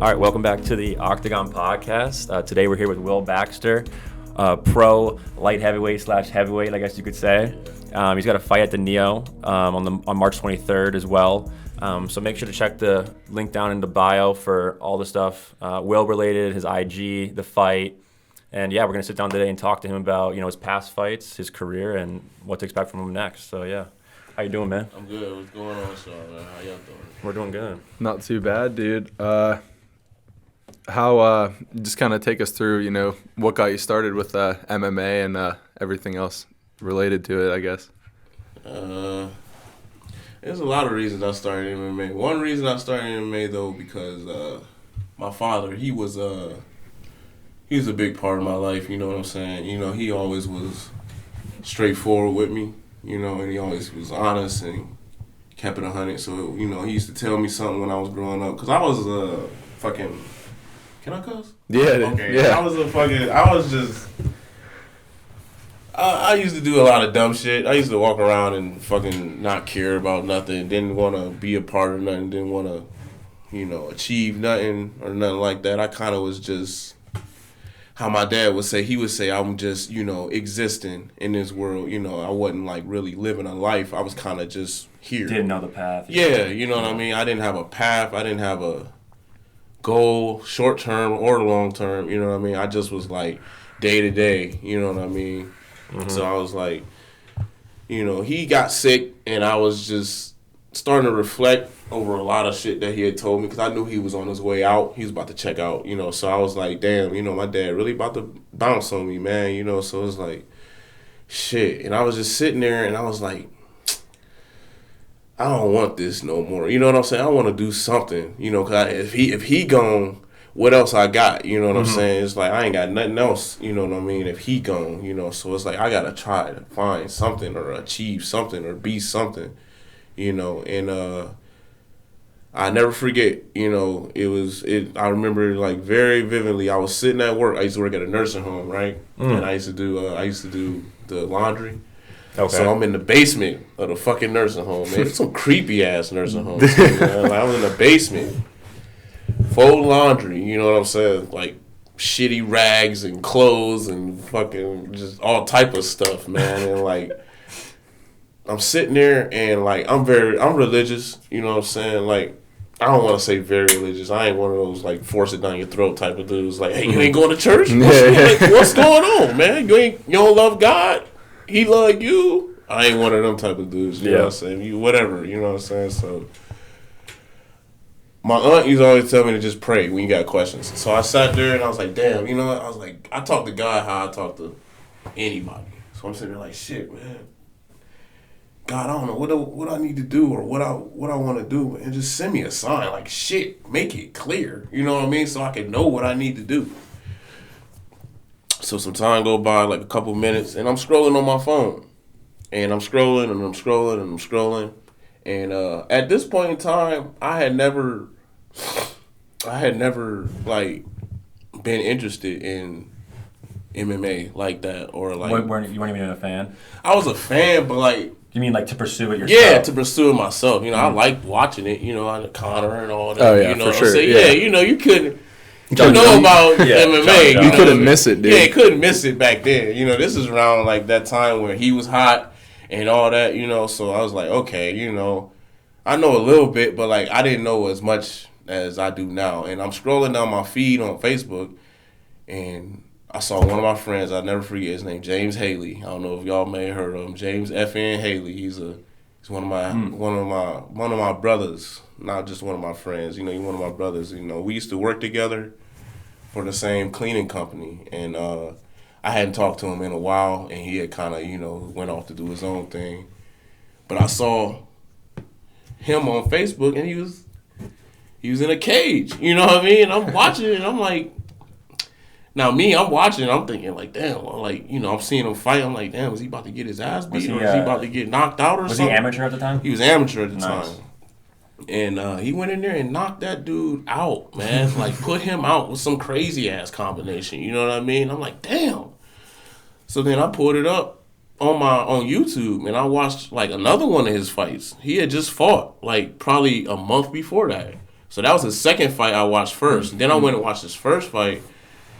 All right, welcome back to the Octagon podcast. Today we're here with Will Baxter, pro light heavyweight / heavyweight, I guess you could say. He's got a fight at the Neo on March 23rd as well. So make sure to check the link down in the bio for all the stuff Will related, his IG, the fight. And yeah, we're going to sit down today and talk to him about, his past fights, his career, and what to expect from him next. So yeah. How you doing, man? I'm good. What's going on, Sean? How y'all doing? We're doing good. Not too bad, dude. How just kind of take us through, what got you started with MMA and everything else related to it, I guess. There's a lot of reasons I started MMA. One reason I started MMA though because my father, he was a big part of my life. You know what I'm saying? He always was straightforward with me. And he always was honest and kept it 100. So he used to tell me something when I was growing up because I was fucking. Can I cuss? Yeah. Okay. Yeah. I used to do a lot of dumb shit. I used to walk around and fucking not care about nothing. Didn't want to be a part of nothing. Didn't want to, achieve nothing or nothing like that. I kind of was just how my dad would say. He would say I'm just, existing in this world. I wasn't like really living a life. I was kind of just here. Didn't know the path. Yeah, you know what I mean? I didn't have a path. I didn't have a goal, short term or long term, you know what I mean? I just was like day to day, you know what I mean? Mm-hmm. So I was like, he got sick and I was just starting to reflect over a lot of shit that he had told me because I knew he was on his way out. He was about to check out, so I was like, damn, my dad really about to bounce on me, man, so it was like, shit. And I was just sitting there and I was like, I don't want this no more. You know what I'm saying? I want to do something. Cause if he gone, what else I got? You know what I'm saying? It's like I ain't got nothing else. You know what I mean? If he gone, so it's like I gotta try to find something or achieve something or be something. And I never forget. I remember like very vividly. I was sitting at work. I used to work at a nursing home, right? And I used to do the laundry. Okay. So I'm in the basement of the fucking nursing home, man. It's some creepy ass nursing home. Man. I was in the basement, fold laundry. You know what I'm saying? Like shitty rags and clothes and fucking just all type of stuff, man. And like I'm sitting there and like I'm religious. You know what I'm saying? Like I don't want to say very religious. I ain't one of those like force it down your throat type of dudes. Like, hey, you ain't going to church? What's going on, man? You don't love God? He love you. I ain't one of them type of dudes. You know what I'm saying? Whatever. You know what I'm saying? So my aunt used to always tell me to just pray when you got questions. So I sat there and I was like, damn, you know what? I was like, I talk to God how I talk to anybody. So I'm sitting there like, shit, man. God, I don't know what I need to do or what I want to do, and just send me a sign. Like, shit, make it clear. You know what I mean? So I can know what I need to do. So some time go by, like a couple minutes, and I'm scrolling on my phone. And I'm scrolling, and I'm scrolling, and I'm scrolling. And at this point in time, I had never, like, been interested in MMA like that. Or, like... You weren't even a fan? I was a fan, but, like... You mean, like, to pursue it yourself? Yeah, to pursue it myself. I liked watching it, on Connor and all that. Oh, yeah, for sure. Yeah, you couldn't... about MMA. You couldn't miss it, dude. Yeah, you couldn't miss it back then. This is around like that time where he was hot and all that, so I was like, okay, I know a little bit, but like I didn't know as much as I do now. And I'm scrolling down my feed on Facebook and I saw one of my friends, I'll never forget his name, James Haley. I don't know if y'all may have heard of him. James F.N. Haley. He's one of my brothers. Not just one of my friends, he's one of my brothers. We used to work together for the same cleaning company, and I hadn't talked to him in a while, and he had kind of, went off to do his own thing. But I saw him on Facebook, and he was in a cage. You know what I mean? And I'm watching it, and I'm like, now me, I'm watching, I'm thinking like, damn, like, I'm seeing him fight. I'm like, damn, is he about to get his ass beat, or is he about to get knocked out or something? Was he amateur at the time? He was amateur at the time. And he went in there and knocked that dude out, man. Like, put him out with some crazy-ass combination. You know what I mean? I'm like, damn. So then I pulled it up on YouTube, and I watched, like, another one of his fights. He had just fought, like, probably a month before that. So that was his second fight I watched first. And then I went and watched his first fight.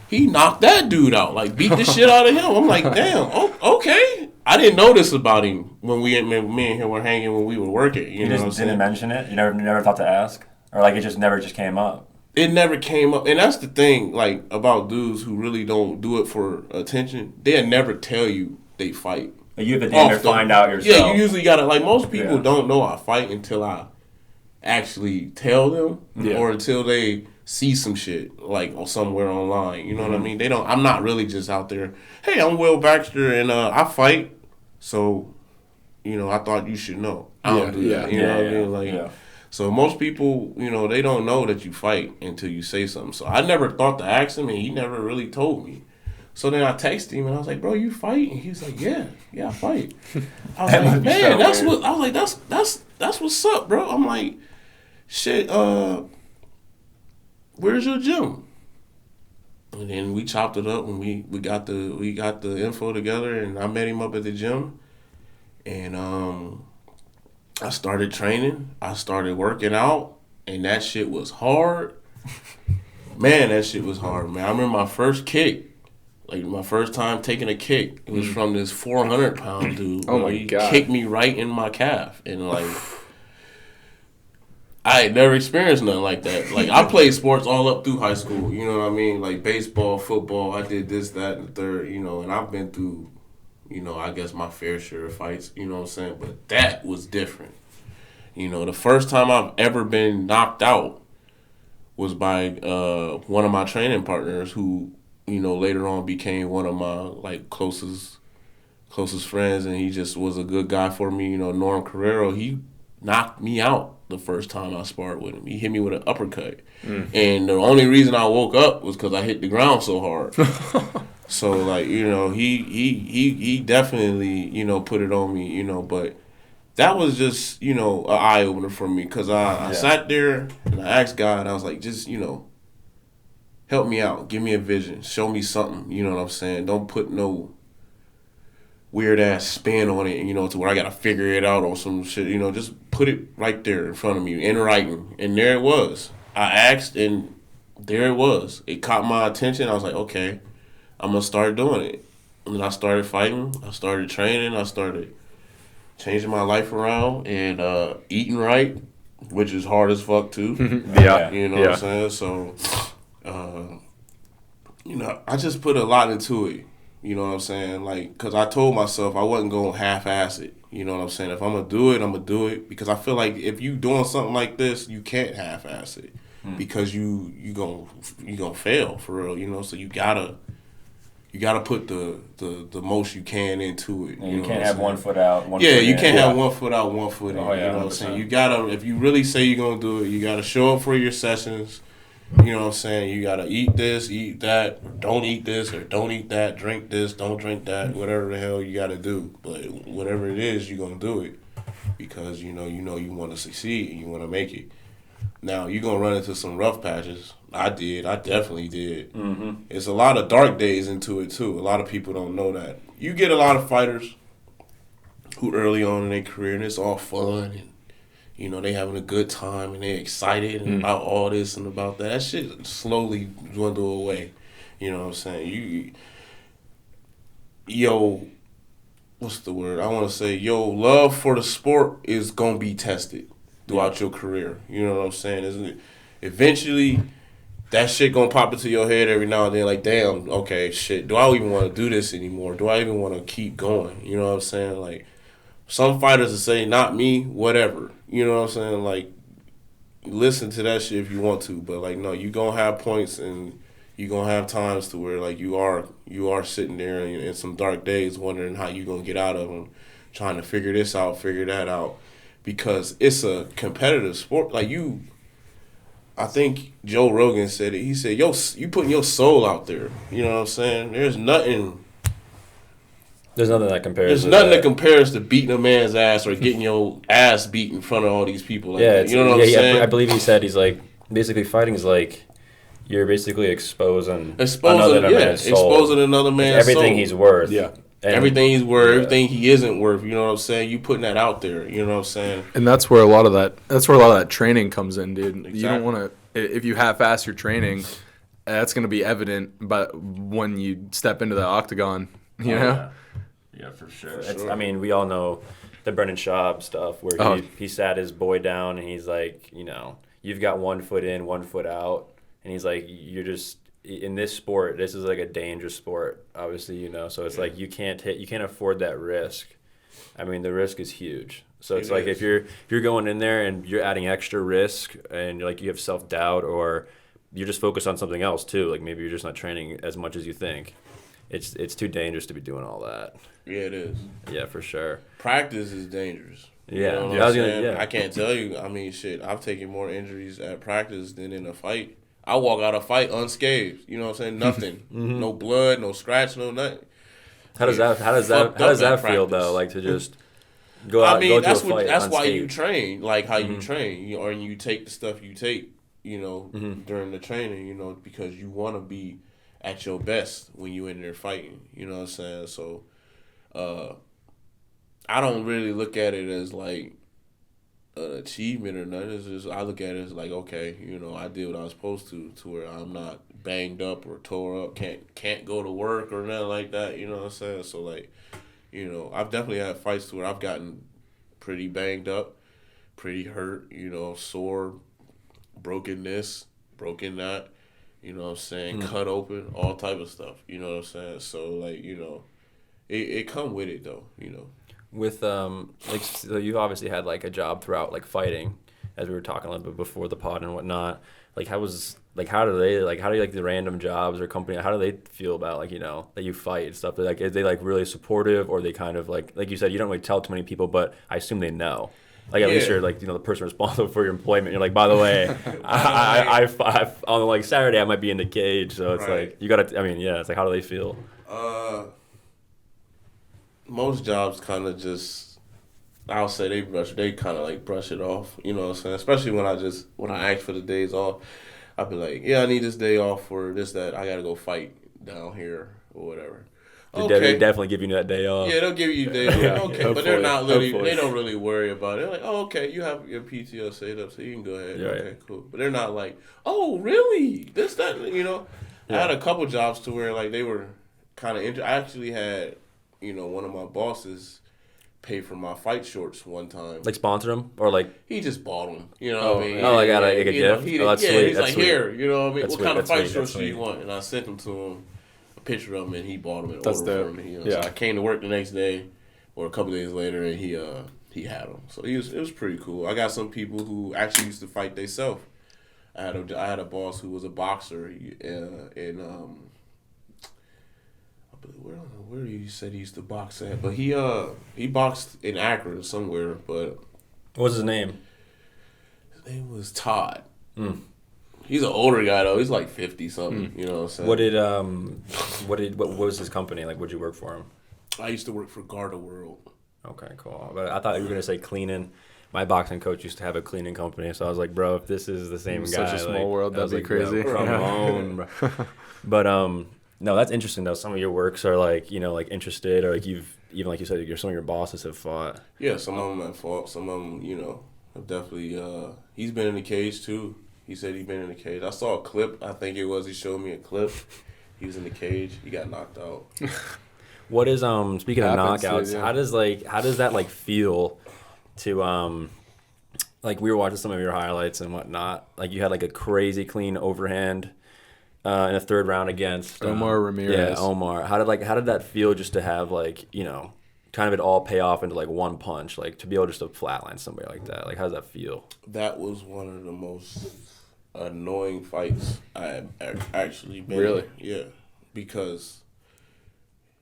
He knocked that dude out, like beat the shit out of him. I'm like, damn, okay. I didn't know this about him when me and him were hanging when we were working. You know just didn't mention it? You never thought to ask? Or like it just never came up? It never came up. And that's the thing, like, about dudes who really don't do it for attention. They'll never tell you they fight. You have to damn near find out yourself. Yeah, you usually got to, like, most people don't know I fight until I actually tell them or until they see some shit, like, or somewhere online. You know what I mean? I'm not really just out there, hey, I'm Will Baxter and I fight, so, you know, I thought you should know. I don't do that. You know what I mean? Like, so most people, you know, they don't know that you fight until you say something. So I never thought to ask him, and he never really told me. So then I texted him, and I was like, bro, you fight? And he was like, yeah, I fight. I was like, man, that's what, I was like, that's what's up, bro. I'm like, shit, where's your gym? And then we chopped it up, and we got the info together, and I met him up at the gym, and I started training. I started working out, and that shit was hard. Man, that shit was hard, man. I remember my first kick, like my first time taking a kick. It was from this 400-pound dude. Oh, my God. He kicked me right in my calf, and like I had never experienced nothing like that. Like, I played sports all up through high school, you know what I mean? Like baseball, football. I did this, that, and the third, you know, and I've been through, you know, I guess my fair share of fights, you know what I'm saying? But that was different. You know, the first time I've ever been knocked out was by one of my training partners who, you know, later on became one of my, like, closest friends, and he just was a good guy for me. You know, Norm Carrero, he knocked me out the first time I sparred with him. He hit me with an uppercut. And the only reason I woke up was because I hit the ground so hard. So, like, you know, he definitely, you know, put it on me, you know, but that was just, you know, an eye-opener for me, because I sat there and I asked God, I was like, just, you know, help me out. Give me a vision. Show me something, you know what I'm saying? Don't put no weird-ass spin on it, you know, to where I got to figure it out or some shit, you know, just put it right there in front of me, in writing. And there it was. I asked, and there it was. It caught my attention. I was like, okay, I'm going to start doing it. And then I started fighting. I started training. I started changing my life around and eating right, which is hard as fuck, too. You know what I'm saying? So, you know, I just put a lot into it. You know what I'm saying? Like, because I told myself I wasn't going to half-ass it. You know what I'm saying? If I'm going to do it, I'm going to do it. Because I feel like if you doing something like this, you can't half-ass it. Because you gonna fail, for real. You know, so you gotta put the most you can into it. You can't have 1 foot out, 1 foot in. You can't have 1 foot out, 1 foot in. Oh, yeah, you know what I'm 100%. saying? You gotta, if you really say you're gonna do it, you gotta show up for your sessions. You know what I'm saying? You gotta eat this, eat that, or don't eat this, or don't eat that, drink this, don't drink that, whatever the hell you gotta do. But whatever it is, you're gonna do it. Because you you wanna succeed and you wanna make it. Now, you're going to run into some rough patches. I definitely did. It's a lot of dark days into it, too. A lot of people don't know that. You get a lot of fighters who early on in their career, and it's all fun, and, you know, they having a good time, and they excited about all this and about that. That shit slowly dwindle away. You know what I'm saying? What's the word? I want to say, love for the sport is going to be tested throughout your career. You know what I'm saying? Isn't it? Eventually, that shit gonna pop into your head every now and then, like, damn, okay, shit, do I even want to do this anymore? Do I even want to keep going? You know what I'm saying? Like, some fighters will say, not me, whatever. You know what I'm saying? Like, listen to that shit if you want to, but, like, no, you gonna have points and you gonna have times to where, like, you are sitting there in some dark days wondering how you gonna get out of them, trying to figure this out, figure that out. Because it's a competitive sport. Like, I think Joe Rogan said it. He said, you putting your soul out there. You know what I'm saying? There's nothing that compares. There's nothing that compares to beating a man's ass or getting your ass beat in front of all these people. Like that. You know what I'm saying? I believe he said, he's like, basically fighting is like, you're basically exposing another man's soul. Exposing another man's everything soul. He's worth. Yeah. everything he's worth, everything he isn't worth. You know what I'm saying? You putting that out there. You know what I'm saying? And that's where a lot of that training comes in, dude. Exactly. You don't want to if you half-ass your training, that's going to be evident. But when you step into the octagon, you know. Yeah, for sure. I mean, we all know the Brendan Schaub stuff where he sat his boy down and he's like, you know, you've got 1 foot in, 1 foot out, and he's like, you're just in this sport. This is like a dangerous sport, obviously, you know. So it's like you can't afford that risk. I mean, the risk is huge. So it's like if you're going in there and you're adding extra risk and like you have self-doubt or you're just focused on something else too, like maybe you're just not training as much as you think. It's too dangerous to be doing all that. Yeah, it is. Yeah, for sure. Practice is dangerous. Yeah, you know I can't tell you. I mean, shit, I've taken more injuries at practice than in a fight. I walk out a fight unscathed. You know what I'm saying? Nothing. No blood, no scratch, no nothing. How does that feel though? Like to just go out. I mean, that's why you train, like how you train, or you take the stuff you take, you know, during the training, you know, because you want to be at your best when you in there fighting. You know what I'm saying? So, I don't really look at it as like an achievement or nothing. It's just I look at it as like, okay, you know, I did what I was supposed to where I'm not banged up or tore up, can't go to work or nothing like that. You know what I'm saying? So like, you know, I've definitely had fights to where I've gotten pretty banged up, pretty hurt, you know, sore, broken this, broken that, you know what I'm saying, cut open, all type of stuff, you know what I'm saying? So, like, you know, it come with it, though, you know. With, like, so you obviously had, like, a job throughout, like, fighting, as we were talking a little bit before the pod and whatnot. Like, how do you like the random jobs or company, how do they feel about, like, you know, that you fight and stuff? Like, are they, like, really supportive, or they kind of, like you said, you don't really tell too many people, but I assume they know. Like, at least you're, like, you know, the person responsible for your employment. You're like, by the way, I on, like, Saturday, I might be in the cage. So it's like, you got to, I mean, yeah, it's like, how do they feel? Most jobs kind of just, I'll say they kind of, like, brush it off. You know what I'm saying? Especially when I ask for the days off, I'll be like, yeah, I need this day off for this, that. I got to go fight down here or whatever. They definitely give you that day off. Yeah, they'll give you day off. Okay, but they're not really. They don't really worry about it. They're like, oh, okay, you have your PTO set up, so you can go ahead. Yeah, okay, cool. But they're not like, oh, really? This, that, you know. Yeah. I had a couple jobs to where like they were kind of. I actually had, you know, one of my bosses pay for my fight shorts one time. Like sponsor them or like he just bought them. You know what I mean? Oh, I got like a gift. That's sweet. He's that's like, sweet. here, you know what I mean? That's what kind of fight shorts do you want? And I sent them to him. Picture of him, and he bought them and That's ordered dope. for me. You know? Yeah. So I came to work the next day, or a couple days later, and he had them. So it was pretty cool. I got some people who actually used to fight themselves. I had a boss who was a boxer, and where he said he used to box at, but he boxed in Akron somewhere. But what's his name? His name was Todd. He's an older guy though. He's like 50 something. You know what I'm saying? What was his company like? Would you work for him? I used to work for Garda World. Okay, cool. But I thought you were gonna say cleaning. My boxing coach used to have a cleaning company, so I was like, bro, if this is the same guy, such a small world, that'd be like, crazy. Come on, bro. But no, that's interesting though. Some of your works are like, you know, like interested, or like you've even like you said, some of your bosses have fought. Yeah, some of them have fought. Some of them, you know, have definitely. He's been in the cage too. He said he'd been in the cage. I saw a clip. I think it was. He showed me a clip. He was in the cage. He got knocked out. What is speaking of knockouts? Yeah. How does that like feel to like we were watching some of your highlights and whatnot. Like you had like a crazy clean overhand in a third round against Omar Ramirez. Yeah, Omar. How did that feel just to have like, you know, kind of it all pay off into like one punch, like to be able just to flatline somebody like that? Like how does that feel? That was one of the most annoying fights I have actually been Really? in. Yeah, because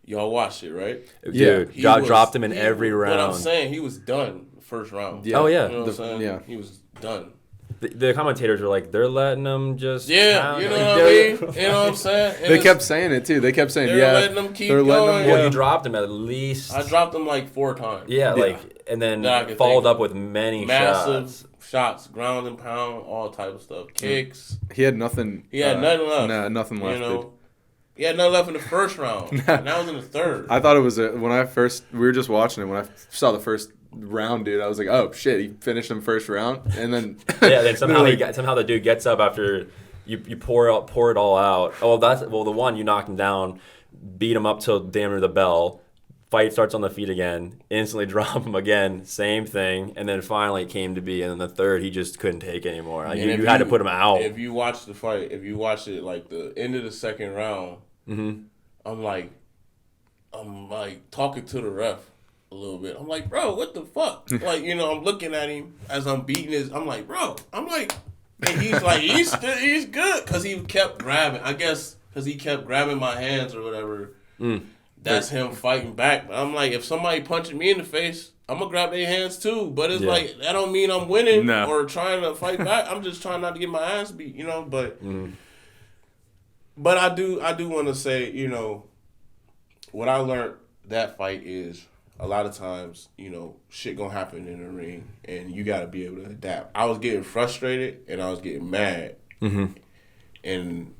y'all watched it, right? Dude, dropped him in every round. But I'm saying he was done the first round. Yeah. Oh yeah. You know what I'm saying? Yeah. He was done. The commentators were like, they're letting them just Yeah, you know what I mean? You know what I'm saying? They kept saying it too. They kept saying, they're letting them keep going. Well, you dropped him at least. I dropped him like 4 times. Yeah, like, and then followed up with many massive shots, ground and pound, all type of stuff, kicks. He had nothing. He had nothing left. Nah, nothing left. You know, He had nothing left in the first round. And that was in the third. I thought it was we were just watching it. When I saw the first round, dude, I was like, oh shit, he finished him first round, and then then somehow the dude gets up after you pour it all out. Oh, the one you knocked him down, beat him up till damn near the bell. Fight starts on the feet again, instantly drop him again, same thing, and then finally it came to be, and then the third he just couldn't take anymore. Like, you had to put him out. If you watch the fight, if you watch it like the end of the second round, I'm like talking to the ref a little bit. I'm like, bro, what the fuck? Like, I'm looking at him as I'm beating I'm like, bro, and he's like, he's good, because he kept grabbing. I guess because he kept grabbing my hands or whatever. That's him fighting back. But I'm like, if somebody punching me in the face, I'm going to grab their hands too. But it's like, that don't mean I'm winning or trying to fight back. I'm just trying not to get my ass beat, But I do want to say, what I learned that fight is a lot of times, shit going to happen in the ring. And you got to be able to adapt. I was getting frustrated and I was getting mad. And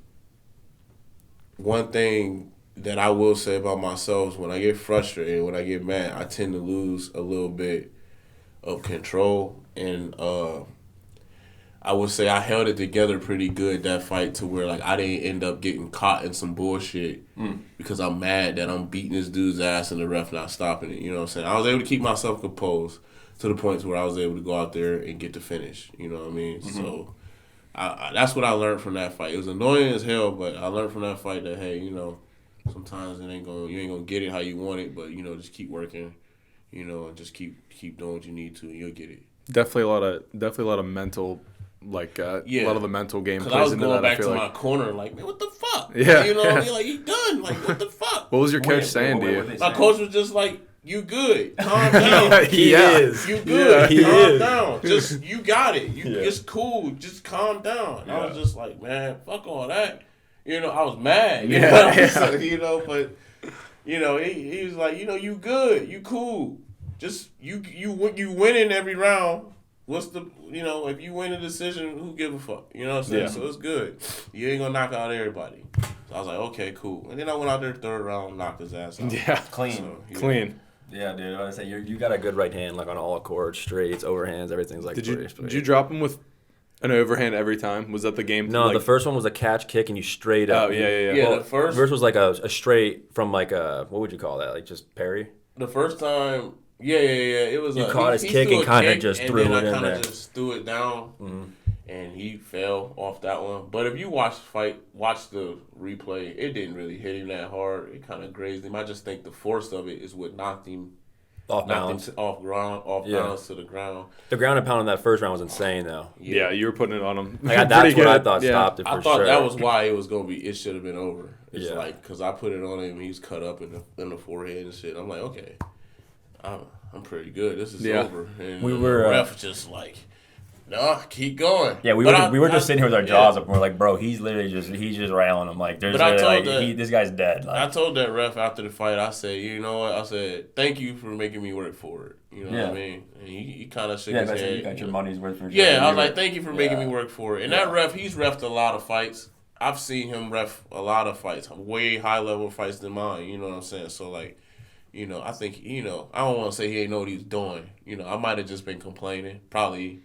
one thing that I will say about myself is when I get frustrated, when I get mad, I tend to lose a little bit of control. And I would say I held it together pretty good that fight to where I didn't end up getting caught in some bullshit because I'm mad that I'm beating this dude's ass and the ref not stopping it. You know what I'm saying? I was able to keep myself composed to the point where I was able to go out there and get the finish. You know what I mean? So that's what I learned from that fight. It was annoying as hell, but I learned from that fight that, hey, sometimes you ain't gonna get it how you want it, but just keep working, and just keep doing what you need to, and you'll get it. Definitely a lot of mental, a lot of the mental game plays into that. I was going back to my corner, like, man, what the fuck? Yeah, what I mean? Like, he done. Like, what the fuck? What was your coach saying to you? My coach was just like, you good. Calm down. He is. You good. Yeah, calm down. Just, you got it. It's cool. Just calm down. I was just like, man, fuck all that. I was mad. But he was like, you good, you cool. Just you winning every round. What's the if you win a decision, who give a fuck? You know what I'm saying? Yeah. So it's good. You ain't gonna knock out everybody. So I was like, okay, cool. And then I went out there third round, knocked his ass out. Yeah, clean, so, clean. Yeah, dude. I want to say you got a good right hand, on all chords, straights, overhands, everything's like. Did you drop him with an overhand every time? Was that the game? No, the first one was a catch kick and you straight up. Oh, yeah. Yeah, the first was like a straight from what would you call that? Like just parry? The first time, yeah. It was you caught his kick and kind of just threw it in there. And then I kind of just threw it down, and he fell off that one. But if you watch the replay, it didn't really hit him that hard. It kind of grazed him. I just think the force of it is what knocked him off balance, balance to the ground. The ground and pound in that first round was insane, though. Yeah, you were putting it on him. That's what I thought stopped it for sure. I thought that was why it was gonna be. It should have been over. It's because I put it on him. He's cut up in the forehead and shit. I'm like, okay, I'm pretty good. This is over. And we were the ref just like, no, keep going. Yeah, we were just sitting here with our jaws up. And we're like, bro, he's railing him. Like, this guy's dead. Like, I told that ref after the fight, I said, you know what? I said, thank you for making me work for it. You know what I mean? And he kind of shook his head. You got your money's worth for sure. Yeah, I was like, thank you for making me work for it. And that ref, he's reffed a lot of fights. I've seen him ref a lot of fights, way high level fights than mine. You know what I'm saying? So like, I think I don't want to say he ain't know what he's doing. I might have just been complaining, probably.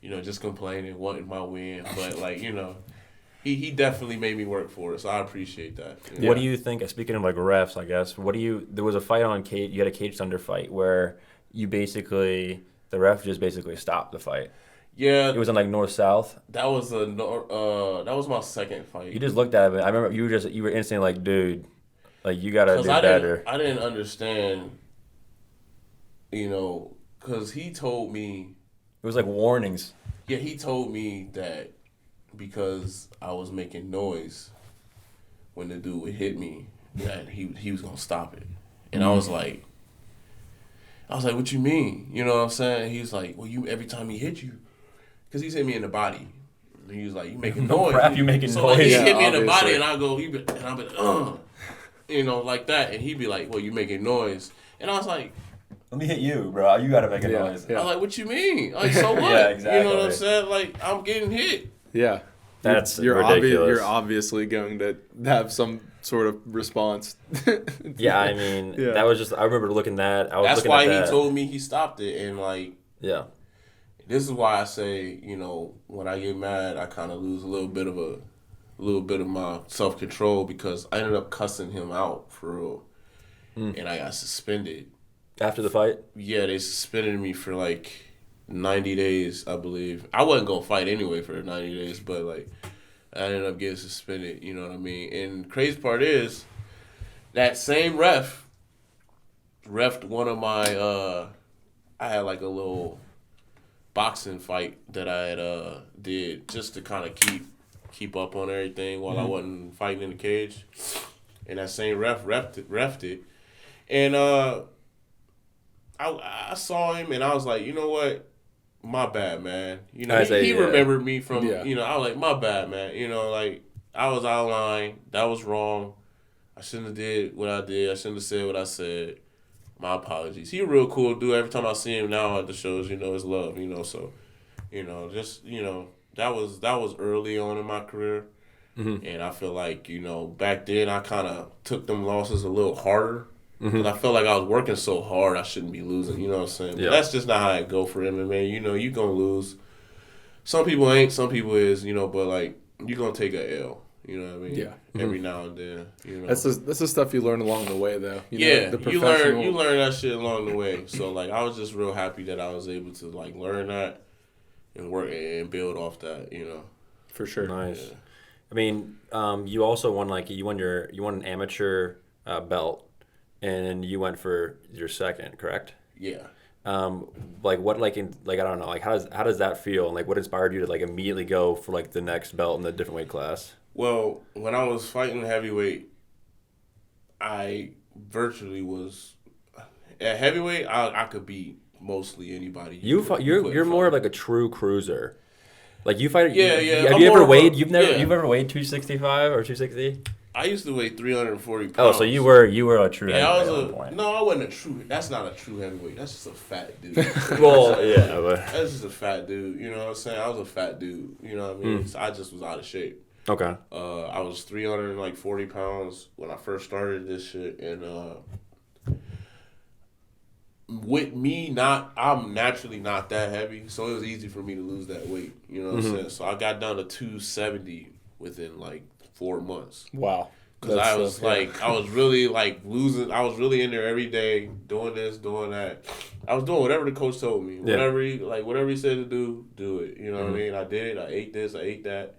Just complaining, wanting my win. But, he definitely made me work for it, so I appreciate that. Yeah. What do you think, speaking of, refs, I guess, there was a fight on cage, you had a cage thunder fight where the ref just basically stopped the fight. Yeah. It was in, north-south. That was my second fight. You just looked at it, I remember you were instantly like, dude, you gotta do better. I didn't understand, because he told me. It was like warnings. Yeah, he told me that because I was making noise when the dude would hit me, that he was gonna stop it. And I was like, what you mean? You know what I'm saying? He's like, well, every time he hit you, because he's hit me in the body. And he was like, you making noise. Crap, you making noise. He hit me in the body, and I go, and I'll be like, like that. And he'd be like, well, you making noise. And I was like, let me hit you, bro. You gotta make a noise. Yeah. I'm like, what you mean? So what? Yeah, exactly. You know what I'm saying? I'm getting hit. Yeah. That's You're ridiculous. obviously going to have some sort of response. Yeah, I mean, that was just. I remember looking that. That's why he told me he stopped it, and like, yeah. this is why I say, you know, when I get mad, I kind of lose a little bit of my self control, because I ended up cussing him out for real, and I got suspended After the fight. Yeah, they suspended me for like 90 days, I believe. I wasn't gonna fight anyway for 90 days, but like, I ended up getting suspended. You know what I mean? And the crazy part is, that same refed one of my. I had like a little boxing fight that I had did just to kind of keep up on everything while I wasn't fighting in the cage, and that same refed it, and I saw him and I was like, you know what, my bad, man. You know, he remembered me from you know, I was like, my bad, man. You know, like, I was out of line, that was wrong. I shouldn't have did what I did. I shouldn't have said what I said. My apologies. He a real cool dude. Every time I see him now at the shows, you know, it's love, you know, so, you know, just, you know, that was early on in my career. And I feel like, you know, back then I kind of took them losses a little harder. Because I felt like I was working so hard, I shouldn't be losing, you know what I'm saying? But that's just not how it go for MMA. You know, you going to lose. Some people ain't, some people is, you know, but like, you going to take a L. You know what I mean? Yeah. Every now and then. You know. That's the stuff you learn along the way, though. You know, you learn that shit along the way. So like, I was just real happy that I was able to like learn that and work and build off that. You know. For sure. Nice. Yeah. I mean, you also won you won an amateur belt, and you went for your second, correct? Yeah. I don't know, like how does that feel, and like what inspired you to like immediately go for like the next belt in the different weight class? Well, when I was fighting heavyweight, I virtually was at heavyweight. I could beat mostly anybody. You're more of like a true cruiser. Like you fight. Yeah. Have you ever weighed? You've ever weighed 265 or 260? I used to weigh 340 pounds. Oh, so you were a true heavyweight I wasn't a true. That's not a true heavyweight. That's just a fat dude. Well, yeah, but that's just a fat dude. You know what I'm saying? I was a fat dude. You know what I mean? So I just was out of shape. Okay. I was 340 pounds when I first started this shit, and with me, I'm naturally not that heavy, so it was easy for me to lose that weight. You know what I'm saying? So I got down to 270 within like 4 months. Wow. Because I was really like losing. I was really in there every day, doing this, doing that. I was doing whatever the coach told me. Yeah. Whatever he said to do it. You know what I mean? I did it. I ate this. I ate that.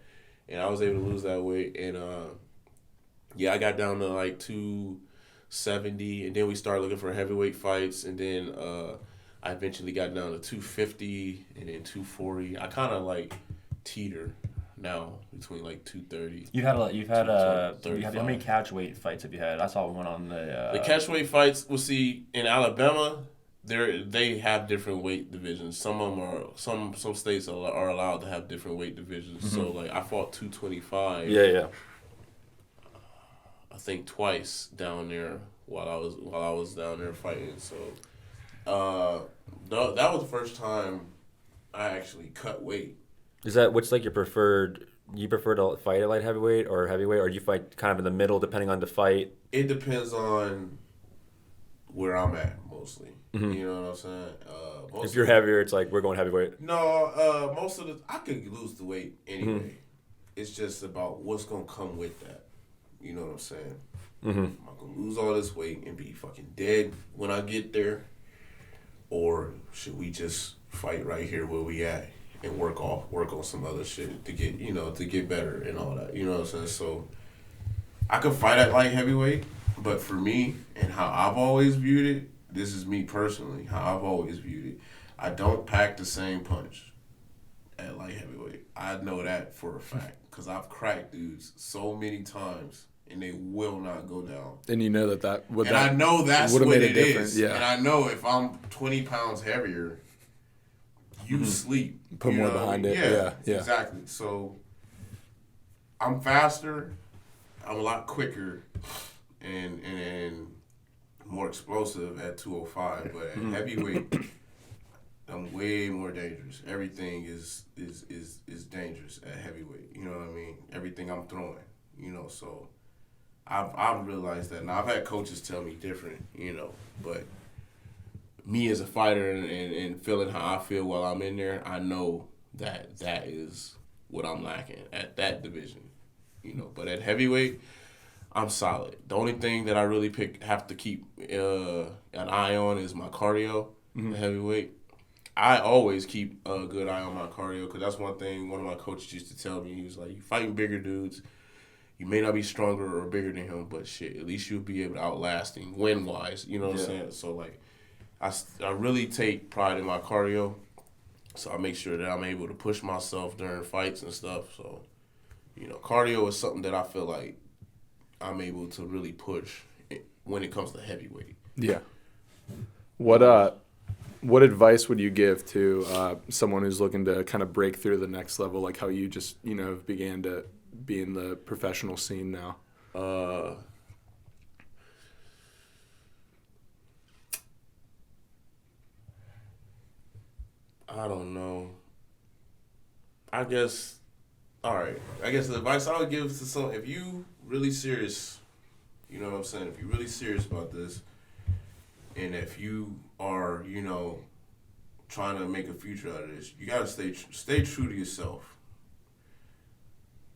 And I was able to lose that weight. And, I got down to like 270. And then we started looking for heavyweight fights. And then I eventually got down to 250 and then 240. I kind of like teeter now between like 230. How many catch weight fights have you had? I saw one on the catch weight fights. We'll see in Alabama. They have different weight divisions. Some of them are some states are allowed to have different weight divisions. So like I fought 225. Yeah. I think twice down there while I was down there fighting. So that was the first time I actually cut weight. Is that what's like your preferred? You prefer to fight at light heavyweight, or do you fight kind of in the middle depending on the fight? It depends on where I'm at mostly. You know what I'm saying? If you're heavier, it's like we're going heavyweight. No, most of I could lose the weight anyway. It's just about what's gonna come with that. You know what I'm saying? Am I gonna lose all this weight and be fucking dead when I get there, or should we just fight right here where we at and work on some other shit to get better and all that? You know what I'm saying? So I could fight at light heavyweight, but for me and how I've always viewed it. This is me personally, how I've always viewed it. I don't pack the same punch at light heavyweight. I know that for a fact because I've cracked dudes so many times and they will not go down. And you know that would and I know that's what it is. Yeah. And I know if I'm 20 pounds heavier, you sleep. Put more behind it. Yeah. Exactly. So I'm faster. I'm a lot quicker, and more explosive at 205, but at heavyweight, I'm way more dangerous. Everything is dangerous at heavyweight. You know what I mean? Everything I'm throwing. You know, so I've realized that. Now I've had coaches tell me different. You know, but me as a fighter and feeling how I feel while I'm in there, I know that is what I'm lacking at that division. You know, but at heavyweight, I'm solid. The only thing that I really have to keep an eye on is my cardio. At heavyweight, I always keep a good eye on my cardio because that's one thing one of my coaches used to tell me. He was like, you fighting bigger dudes, you may not be stronger or bigger than him, but shit, at least you'll be able to outlast him win-wise. You know what I'm saying? So, like, I really take pride in my cardio, so I make sure that I'm able to push myself during fights and stuff. So, you know, cardio is something that I feel like I'm able to really push when it comes to heavyweight. Yeah. What advice would you give to someone who's looking to kind of break through the next level, like how you just, you know, began to be in the professional scene now? I don't know. I guess the advice I would give to someone, if you really serious, you know what I'm saying, if you're really serious about this, and if you are, you know, trying to make a future out of this, you gotta stay true to yourself.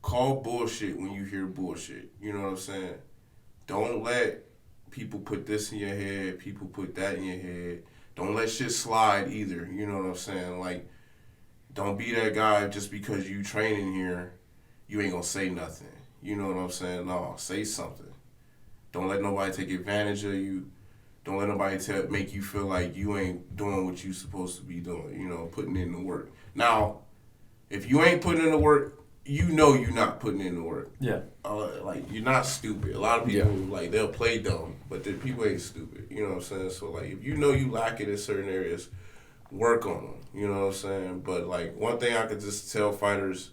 Call bullshit when you hear bullshit. You know what I'm saying? Don't let people put this in your head, people put that in your head. Don't let shit slide either. You know what I'm saying? Like, don't be that guy just because you training here, you ain't gonna say nothing. You know what I'm saying? No, say something. Don't let nobody take advantage of you. Don't let nobody make you feel like you ain't doing what you supposed to be doing, you know, putting in the work. Now, if you ain't putting in the work, you know you're not putting in the work. Yeah. Like, you're not stupid. A lot of people, like, they'll play dumb, but the people ain't stupid. You know what I'm saying? So, like, if you know you lack it in certain areas, work on them. You know what I'm saying? But, like, one thing I could just tell fighters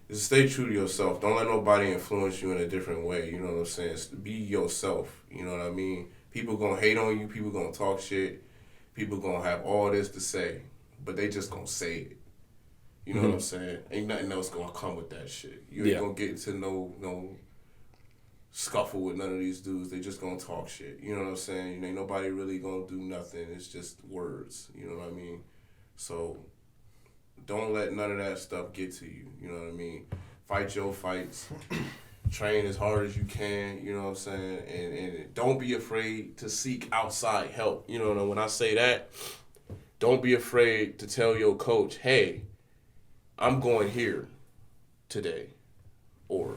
is stay true to yourself. Don't let nobody influence you in a different way. You know what I'm saying? Be yourself. You know what I mean? People gonna hate on you. People gonna talk shit. People gonna have all this to say, but they just gonna say it. You know what I'm saying? Ain't nothing else gonna come with that shit. You ain't gonna get into no scuffle with none of these dudes. They just gonna talk shit. You know what I'm saying? Ain't nobody really gonna do nothing. It's just words. You know what I mean? So don't let none of that stuff get to you. You know what I mean? Fight your fights. Train as hard as you can, you know what I'm saying? And don't be afraid to seek outside help. You know, when I say that, don't be afraid to tell your coach, hey, I'm going here today. Or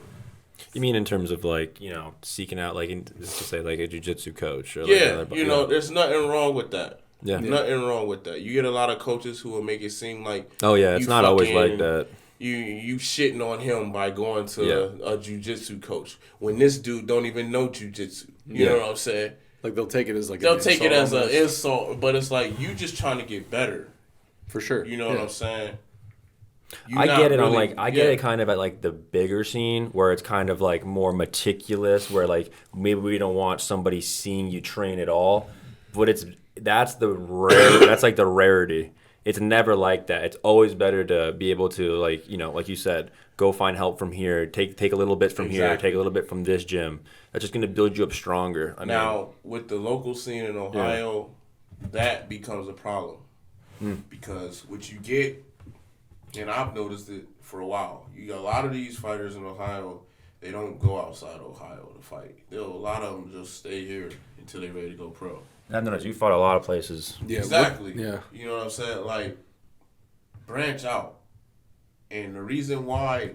you mean in terms of, like, you know, seeking out, like, let's just say, like, a jiu-jitsu coach? Or yeah, like you know, there's nothing wrong with that. Yeah. Nothing wrong with that. You get a lot of coaches who will make it seem like it's not always like that. You shitting on him by going to a jiu-jitsu coach when this dude don't even know jiu-jitsu. You know what I'm saying? Like, they'll take it as like an insult, but it's like you just trying to get better. For sure. You know what I'm saying? I get it I get it kind of at, like, the bigger scene where it's kind of, like, more meticulous, where, like, maybe we don't want somebody seeing you train at all, but that's like the rarity. It's never like that. It's always better to be able to, like, you know, like you said, go find help from here, take a little bit from here, take a little bit from this gym. That's just going to build you up stronger. Now, with the local scene in Ohio, that becomes a problem. Because what you get, and I've noticed it for a while, you got a lot of these fighters in Ohio, they don't go outside Ohio to fight. A lot of them just stay here until they're ready to go pro. I've noticed you fought a lot of places. Yeah, exactly. You know what I'm saying? Like, branch out. And the reason why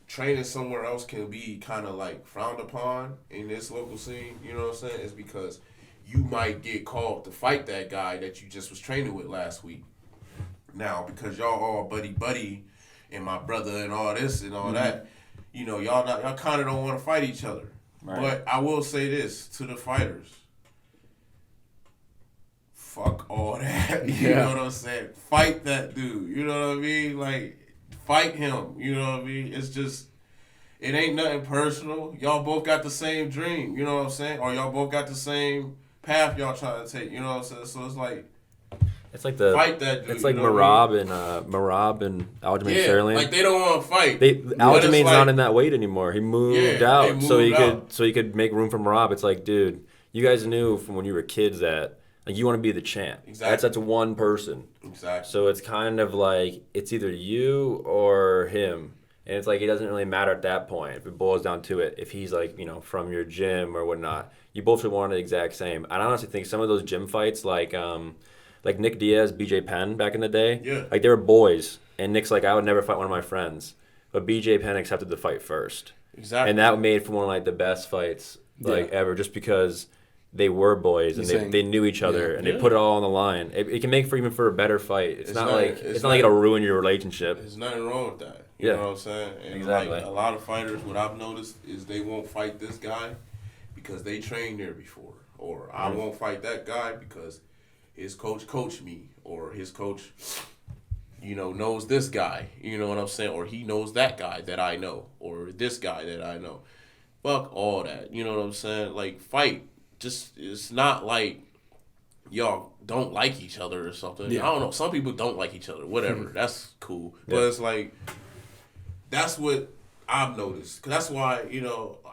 training somewhere else can be kind of, like, frowned upon in this local scene, you know what I'm saying, is because you might get called to fight that guy that you just was training with last week. Now, because y'all all buddy and my brother and all this and all that, you know, y'all kind of don't want to fight each other. Right. But I will say this to the fighters. Fuck all that. You know what I'm saying? Fight that dude. You know what I mean? Like, fight him. You know what I mean? It's just, it ain't nothing personal. Y'all both got the same dream. You know what I'm saying? Or y'all both got the same path y'all trying to take. You know what I'm saying? So it's like, It's like the fight that dude. It's like you know what I mean? Marab and Aljamain Sterling. like they don't want to fight. Aljamain's not in that weight anymore. He moved out, moved so he could make room for Marab. It's like, dude, you guys knew from when you were kids that like you want to be the champ. Exactly. That's one person. Exactly. So it's kind of like it's either you or him. And it's like it doesn't really matter at that point if it boils down to it. If he's like, from your gym or whatnot, you both should want the exact same. I honestly think some of those gym fights, like Nick Diaz, BJ Penn back in the day, like they were boys. And Nick's like, I would never fight one of my friends, but BJ Penn accepted the fight first. Exactly. And that made for one of like the best fights ever, just because they were boys and they knew each other and they put it all on the line. It can make for a better fight. It's not like it'll ruin your relationship. There's nothing wrong with that. You know what I'm saying? And exactly. Like a lot of fighters, what I've noticed is they won't fight this guy because they trained there before, or I won't fight that guy because his coach coached me, or his coach, knows this guy. You know what I'm saying? Or he knows that guy that I know, or this guy that I know. Fuck all that. You know what I'm saying? Like fight. Just it's not like y'all don't like each other or something. I don't know. Some people don't like each other. Whatever. That's cool. But it's like that's what I've noticed. 'Cause that's why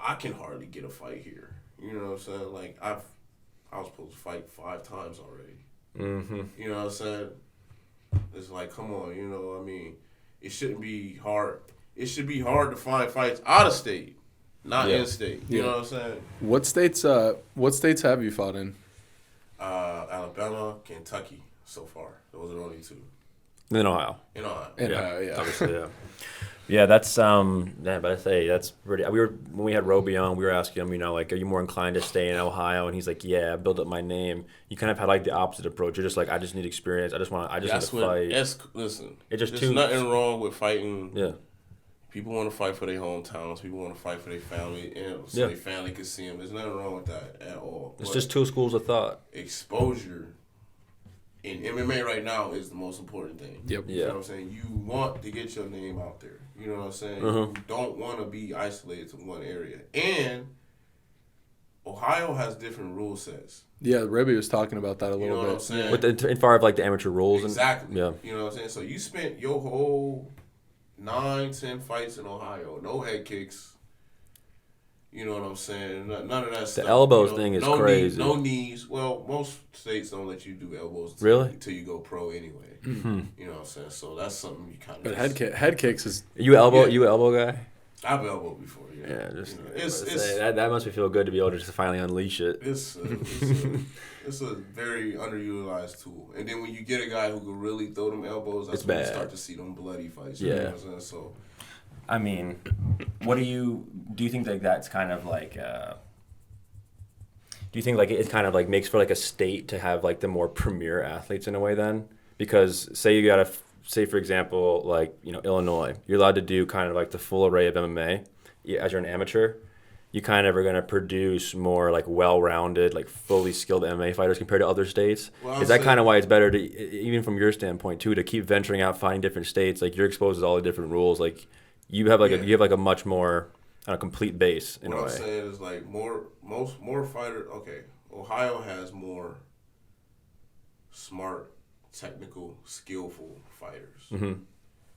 I can hardly get a fight here. You know what I'm saying? Like I was supposed to fight 5 times already. Mm-hmm. You know what I'm saying? It's like, come on. I mean, it shouldn't be hard. It should be hard to find fights out of state. Not in state. You know what I'm saying? What states have you fought in? Alabama, Kentucky so far. Those are the only 2. In Ohio. In Ohio. Obviously, yeah. Yeah, that's but I say that's pretty. When we had Roby on, we were asking him, like, are you more inclined to stay in Ohio? And he's like, yeah, I built up my name. You kind of had like the opposite approach. You're just like, I just need experience. I just need to fight. Listen, there's nothing wrong with fighting. Yeah. People want to fight for their hometowns. People want to fight for their family, and so their family can see them. There's nothing wrong with that at all. It's just 2 schools of thought. Exposure in MMA right now is the most important thing. Yep. You know what I'm saying? You want to get your name out there. You know what I'm saying? You don't want to be isolated to one area. And Ohio has different rule sets. Yeah, Rebby was talking about that a little bit. You know what I'm saying? With in far of like the amateur rules. Exactly. You know what I'm saying? So you spent your whole 9-10 fights in Ohio, no head kicks. You know what I'm saying? None of that stuff. The elbows thing is crazy. No knees. Well, most states don't let you do elbows until you go pro anyway. Mm-hmm. You know what I'm saying? So that's something you kind of. But head kicks is. You elbow guy? I've elbowed before. Yeah, that must feel good to be able to just finally unleash it. It's a very underutilized tool. And then when you get a guy who can really throw them elbows, that's when you start to see them bloody fights. You know what I'm saying? So. I mean, what do you think like that's kind of like? Do you think like it kind of like makes for like a state to have like the more premier athletes in a way then? Because say for example, like Illinois, you're allowed to do kind of like the full array of MMA as you're an amateur. You kind of are going to produce more like well-rounded, like fully skilled MMA fighters compared to other states. Is that kind of why it's better to, even from your standpoint too, to keep venturing out, finding different states? Like you're exposed to all the different rules, like. You have like a much more complete base in a way. What I'm saying is like more fighters. Okay, Ohio has more smart, technical, skillful fighters. Mm-hmm.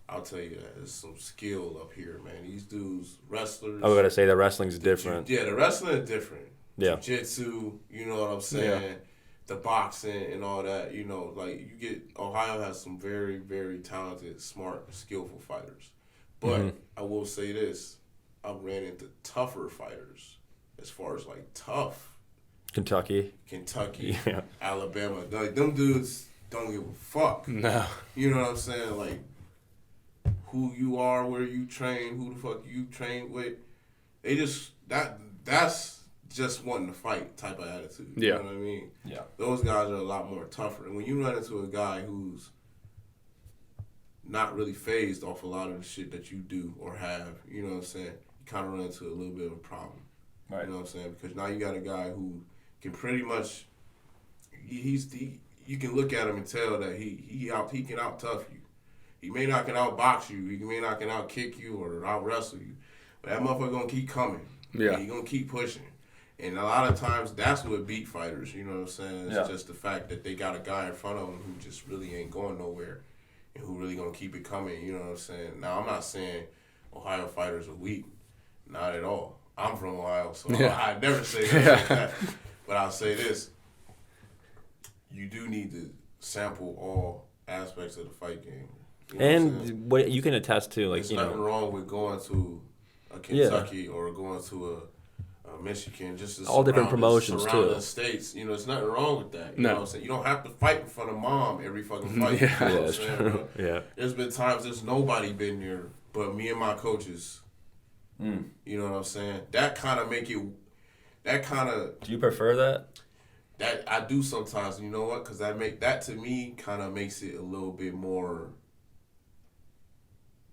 I'll tell you that. There's some skill up here, man. These dudes, wrestlers. I was gonna say the wrestling's different. The wrestling is different. Yeah. Jiu-jitsu, you know what I'm saying? Yeah. The boxing and all that, Ohio has some very, very talented, smart, skillful fighters. But I will say this, I've ran into tougher fighters as far as like tough. Kentucky, Alabama. Like them dudes don't give a fuck. No. You know what I'm saying? Like who you are, where you train, who the fuck you train with. They just that's just wanting to fight type of attitude. You know what I mean? Yeah. Those guys are a lot more tougher. And when you run into a guy who's not really phased off a lot of the shit that you do or have, you know what I'm saying? You kind of run into a little bit of a problem. Right. You know what I'm saying? Because now you got a guy who can pretty much, you can look at him and tell that he can out tough you. He may not can out box you. He may not can out kick you or out wrestle you. But that motherfucker gonna keep coming. Yeah. He gonna keep pushing. And a lot of times, that's what beat fighters, you know what I'm saying? It's Yeah. just the fact that they got a guy in front of them who just really ain't going nowhere and who really going to keep it coming, you know what I'm saying? Now, I'm not saying Ohio fighters are weak. Not at all. I'm from Ohio, so I'd never say that like that. But I'll say this. You do need to sample all aspects of the fight game. You know And what you can attest to, like, there's you nothing know, wrong with going to a Kentucky or going to a Michigan, just to all different promotions surrounding too. states. You know, there's nothing wrong with that. You No. know what I'm saying? You don't have to fight in front of mom every fucking fight. You know what I'm that's saying, true. bro? Yeah. There's been times there's nobody been there but me and my coaches. You know what I'm saying? That kind of make you. That kind of. Do you prefer that? That I do sometimes. You know what? Because that to me kind of makes it a little bit more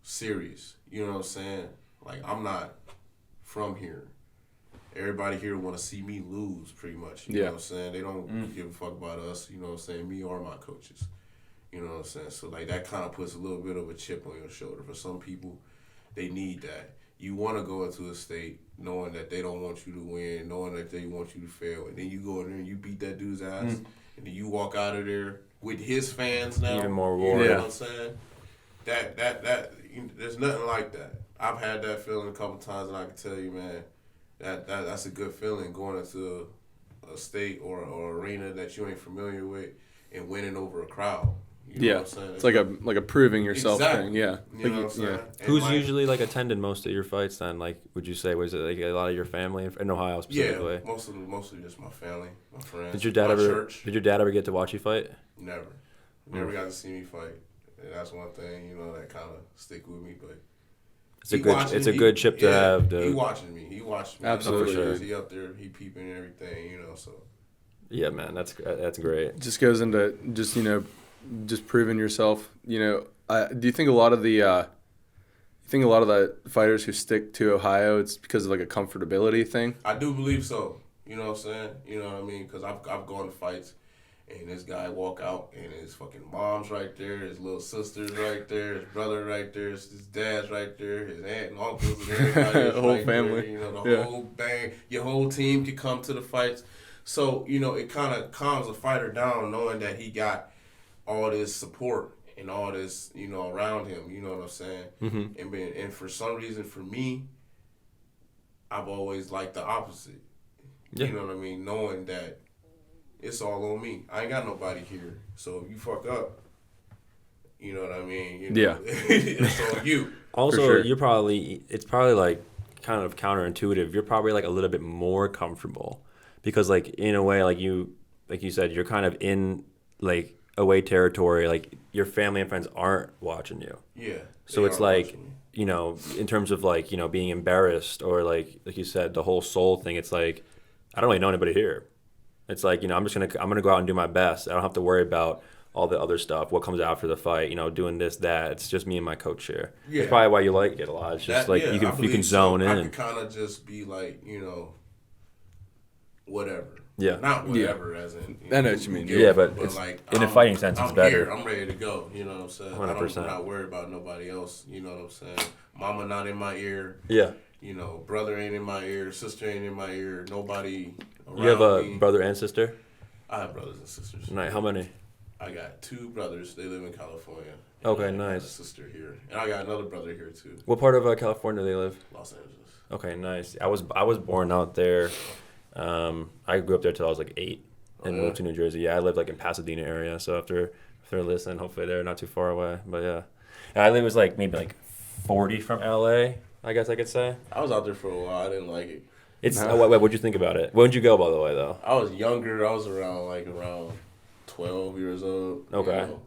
serious. You know what I'm saying? Like, I'm not from here. Everybody here want to see me lose, pretty much. You know what I'm saying? They don't give a fuck about us. You know what I'm saying? Me or my coaches. You know what I'm saying? So, like, that kind of puts a little bit of a chip on your shoulder. For some people, they need that. You want to go into a state knowing that they don't want you to win, knowing that they want you to fail, and then you go in there and you beat that dude's ass, and then you walk out of there with his fans now. Even more You rewarding. know what I'm saying? There's nothing like that. I've had that feeling a couple times, and I can tell you, man, that's a good feeling going into a state or arena that you ain't familiar with and winning over a crowd. You know what I'm saying? It's like a proving yourself thing. Yeah. You know what I'm saying? And Who's like, usually like attending most of your fights then? Like, would you say was it like a lot of your family in Ohio specifically? Yeah, mostly just my family, my friends. Did your dad my ever? church. Did your dad ever get to watch you fight? Never got to see me fight. And that's one thing, you know, that kind of stick with me. But It's a good chip to have. Dude. He watching me. He watched me. Absolutely. For sure. He up there. He peeping and everything. You know. So. Yeah, man, that's great. Just goes into just proving yourself. Do you think a lot of the fighters who stick to Ohio, it's because of like a comfortability thing? I do believe so. You know what I'm saying? You know what I mean? Because I've gone to fights, and this guy walk out, and his fucking mom's right there, his little sister's right there, his brother right there, his dad's right there, his aunt and uncles, and everybody. The whole right family. There, you know, the whole bang. Your whole team could come to the fights. So, you know, it kind of calms a fighter down knowing that he got all this support and all this, you know, around him. You know what I'm saying? Mm-hmm. And for some reason, for me, I've always liked the opposite. Yeah. You know what I mean? Knowing that it's all on me. I ain't got nobody here. So if you fuck up, you know what I mean? You know, Yeah. It's on you. Also, For sure. it's probably like kind of counterintuitive. You're probably like a little bit more comfortable because like in a way, like you said, you're kind of in like away territory. Like your family and friends aren't watching you. Yeah. So it's like, you know, in terms of like, you know, being embarrassed or like you said, the whole soul thing, it's like, I don't really know anybody here. It's like, you know, I'm gonna go out and do my best. I don't have to worry about all the other stuff, what comes after the fight, you know, doing this, that. It's just me and my coach here. Yeah. That's probably why you like it a lot. It's just like you can zone in. I can kind of just be like, you know, whatever. Yeah. Not whatever as in. I know what you mean. Yeah, but it's, like, in a fighting sense, it's better. Here, I'm ready to go. You know what I'm saying? 100%. I'm not worried about nobody else. You know what I'm saying? Mama not in my ear. Yeah. You know, brother ain't in my ear. Sister ain't in my ear. Nobody around me. You have a brother and sister? I have brothers and sisters. Nice. How many? I got 2 brothers. They live in California. Okay, nice. I got a sister here. And I got another brother here, too. What part of California do they live? Los Angeles. Okay, nice. I was born out there. I grew up there till I was like 8 and moved to New Jersey. Yeah, I lived like in Pasadena area. So if they're listening, hopefully they're not too far away. But yeah, and I was like maybe like 40 from LA. I guess I could say. I was out there for a while. I didn't like it. What'd you think about it? When'd you go, by the way, though? I was younger. I was around 12 years old. Okay. You know,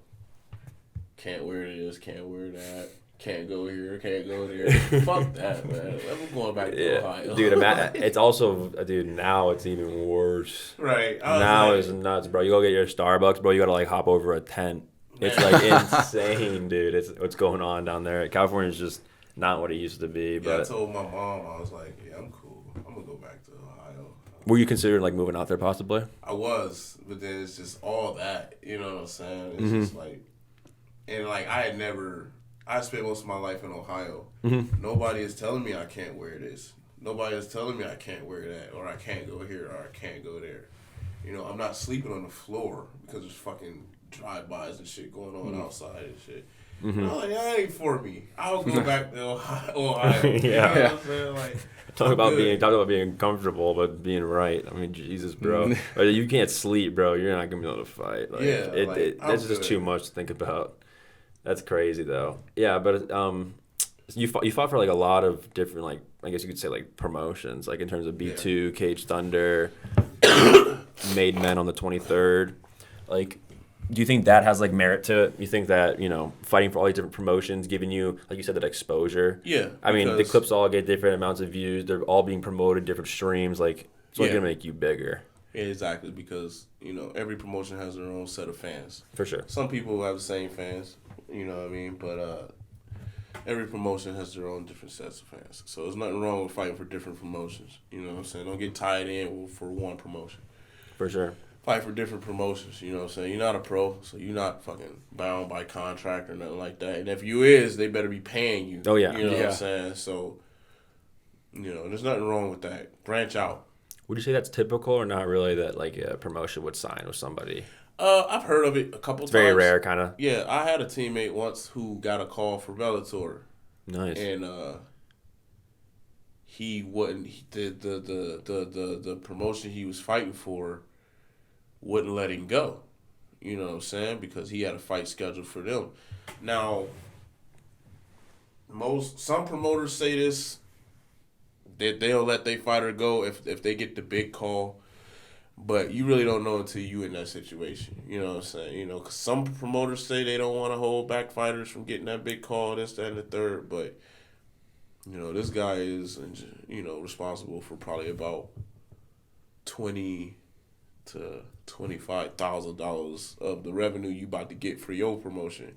can't wear this, can't wear that. Can't go here, can't go there. Fuck that, man. I'm going back to Ohio. Dude, it's also, dude, now it's even worse. Right. Now it's nuts, bro. You go get your Starbucks, bro, you gotta like hop over a tent. It's like insane, dude. It's what's going on down there. California's just not what it used to be. But I told my mom, I was like, yeah, I'm cool. I'm gonna go back to Ohio. Were you considering like moving out there possibly? I was, but then it's just all that. You know what I'm saying? It's just like, and like I spent most of my life in Ohio. Mm-hmm. Nobody is telling me I can't wear this. Nobody is telling me I can't wear that, or I can't go here, or I can't go there. You know, I'm not sleeping on the floor because there's fucking drive-bys and shit going on outside and shit. Mm-hmm. I'm like, that ain't for me. I'll go back to Ohio. You know what I'm saying? Like, talk about being comfortable, but being right. I mean, Jesus, bro. You can't sleep, bro. You're not gonna be able to fight. Like, that's just too much to think about. That's crazy, though. Yeah, but you fought for like a lot of different, like, I guess you could say, like, promotions, like in terms of B2, Cage Thunder, Made Men on the 23rd. Like, do you think that has like merit to it? You think that, you know, fighting for all these different promotions, giving you, like you said, that exposure? Yeah. I mean, the clips all get different amounts of views. They're all being promoted, different streams. Like, it's only going to make you bigger. Yeah, exactly, because, you know, every promotion has their own set of fans. For sure. Some people have the same fans, you know what I mean? But every promotion has their own different sets of fans. So there's nothing wrong with fighting for different promotions. You know what I'm saying? Don't get tied in for one promotion. For sure. Fight for different promotions, you know what I'm saying? You're not a pro, so you're not fucking bound by contract or nothing like that. And if you is, they better be paying you. Oh, yeah. You know what I'm saying? So, you know, there's nothing wrong with that. Branch out. Would you say that's typical or not really that, like, a promotion would sign with somebody? I've heard of it a couple times. It's very rare, kind of. Yeah, I had a teammate once who got a call for Bellator. Nice. And he wouldn't, the promotion he was fighting for wouldn't let him go. You know what I'm saying? Because he had a fight scheduled for them. Now, some promoters say this, that they'll let their fighter go if they get the big call. But you really don't know until you in that situation. You know what I'm saying? You know, 'cause some promoters say they don't want to hold back fighters from getting that big call, this, that, and the third. But, you know, this guy is, you know, responsible for probably about $20,000 to $25,000 of the revenue you about to get for your promotion.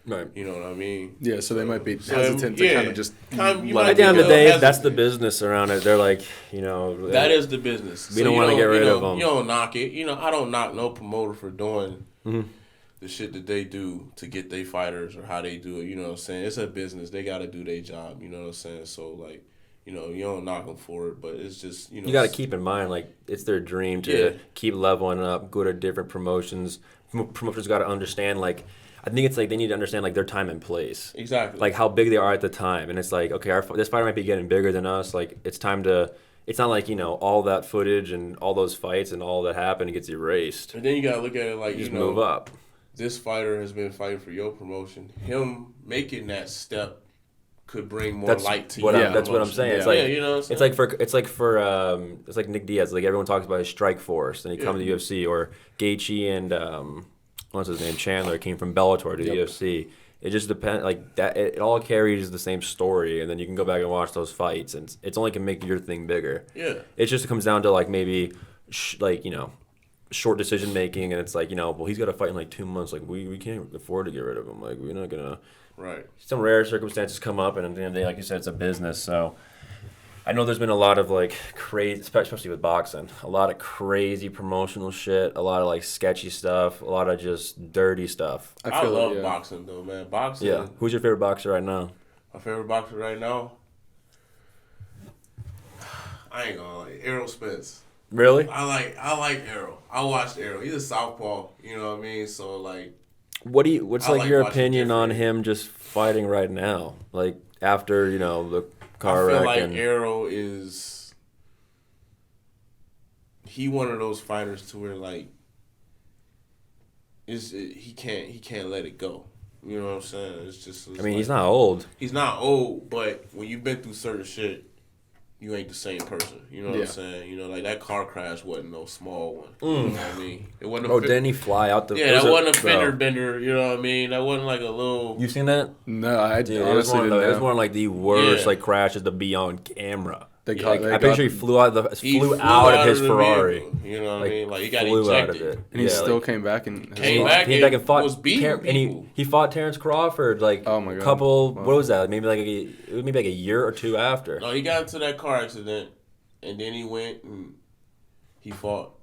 Right. You know what I mean? Yeah, so they might be hesitant to kind of just... At the end of the day, that's the business around it. They're like, you know... That is the business. We don't want to get rid of them. You don't knock it. You know, I don't knock no promoter for doing the shit that they do to get their fighters or how they do it. You know what I'm saying? It's a business. They got to do their job. You know what I'm saying? So, like, you know, you don't knock them for it, but it's just, you know... You got to keep in mind, like, it's their dream to keep leveling up, go to different promotions. Promotions got to understand, like... I think it's like they need to understand like their time and place. Exactly. Like how big they are at the time. And it's like, okay, this fighter might be getting bigger than us. Like it's time to, it's not like, you know, all that footage and all those fights and all that happened gets erased. And then you got to look at it like, you know, move up. This fighter has been fighting for your promotion. Him making that step could bring more light to you. That's what I'm saying. Yeah. It's like, you know what I'm saying? It's like Nick Diaz. Like everyone talks about his strike force and he comes to the UFC, or Gaethje and, what's his name? Chandler came from Bellator to the UFC. It just depends. Like that, it all carries the same story, and then you can go back and watch those fights, and it's only can make your thing bigger. Yeah. It just comes down to like maybe, like you know, short decision making, and it's like you know, well he's got to fight in like 2 months. Like we can't afford to get rid of him. Like we're not gonna. Right. Some rare circumstances come up, and at the end of the day, like you said, it's a business. So I know there's been a lot of like crazy, especially with boxing, a lot of crazy promotional shit, a lot of like sketchy stuff, a lot of just dirty stuff. I love boxing though, man. Boxing. Yeah. Who's your favorite boxer right now? My favorite boxer right now? I ain't gonna lie. Errol Spence. Really? I like Errol. I watched Errol. He's a southpaw. You know what I mean? So like. What's like your opinion on him just fighting right now? Like after you know the car wreck. I feel like Errol is. He one of those fighters to where like. He can't let it go. You know what I'm saying? It's I mean, he's not old. He's not old, but when you've been through certain shit, you ain't the same person. You know what I'm saying? You know, like that car crash wasn't no small one. You know what I mean? It wasn't. Didn't he fly out the? Yeah, that wasn't a fender bender. You know what I mean? That wasn't like a little. You seen that? No, I honestly didn't. It was one of like the worst like crashes to be on camera. I'm pretty sure he flew out of his Ferrari. Vehicle, you know what I mean? Like he got flew ejected. Out of it. And he still came back and fought. Was beating people. He fought Terrence Crawford like a couple. Wow. What was that? Maybe like a year or two after. No, he got into that car accident, and then he went and he fought